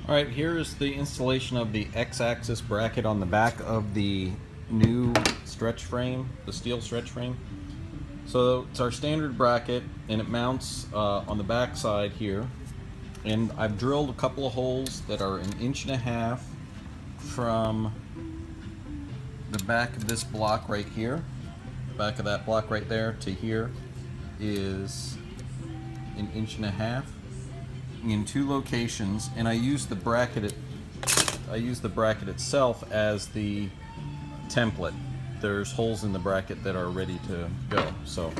Alright, here is the installation of the X-axis bracket on the back of the new stretch frame, the steel stretch frame. So it's our standard bracket, and it mounts on the back side here. And I've drilled a couple of holes that are 1.5 inches from the back of this block right here. Back of that block right there to here is 1.5 inches in 2 locations, and I use the bracket itself as the template. There's holes in the bracket that are ready to go. So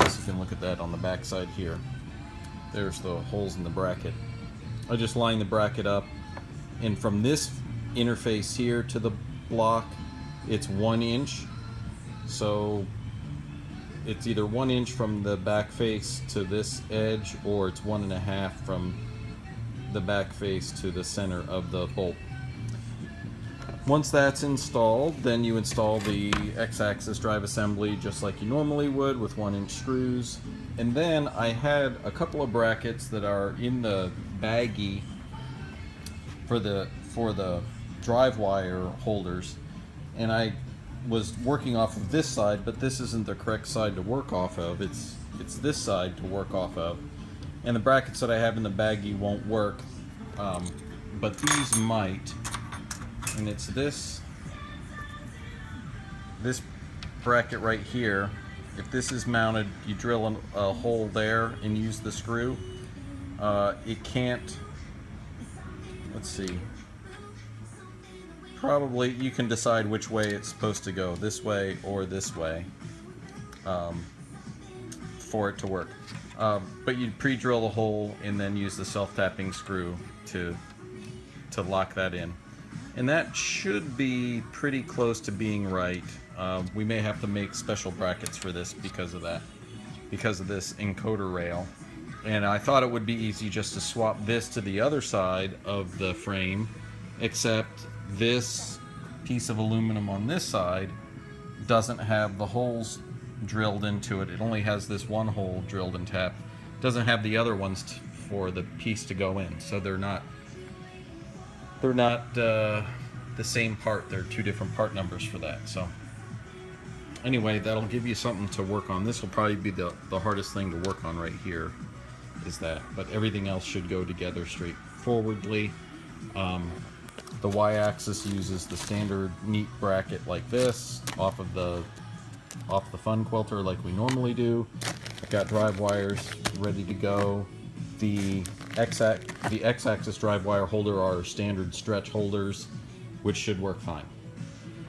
as you can look at that on the back side here. There's the holes in the bracket. I just line the bracket up, and from this interface here to the block, it's 1 inch. So it's either 1 inch from the back face to this edge, or it's 1.5 from the back face to the center of the bolt. Once that's installed, then you install the X-axis drive assembly just like you normally would with 1-inch screws. And then I had a couple of brackets that are in the baggie for the drive wire holders, and I was working off of this side, but this isn't the correct side to work off of. It's this side to work off of, and the brackets that I have in the baggie won't work, but these might. And it's this bracket right here. If this is mounted, you drill a hole there and use the screw. It can't. Let's see. Probably you can decide which way it's supposed to go, this way or this way, for it to work. But you'd pre-drill the hole and then use the self-tapping screw to lock that in. And that should be pretty close to being right. We may have to make special brackets for this because of that, because of this encoder rail. And I thought it would be easy just to swap this to the other side of the frame, except this piece of aluminum on this side doesn't have the holes drilled into it. It only has this one hole drilled and tapped. It doesn't have the other ones for the piece to go in. So they're not the same part. They're 2 different part numbers for that. So anyway, that'll give you something to work on. This will probably be the hardest thing to work on right here, is that. But everything else should go together straightforwardly. The Y-axis uses the standard neat bracket like this off the fun quilter like we normally do. I've got drive wires ready to go. The X-axis drive wire holder are standard stretch holders, which should work fine.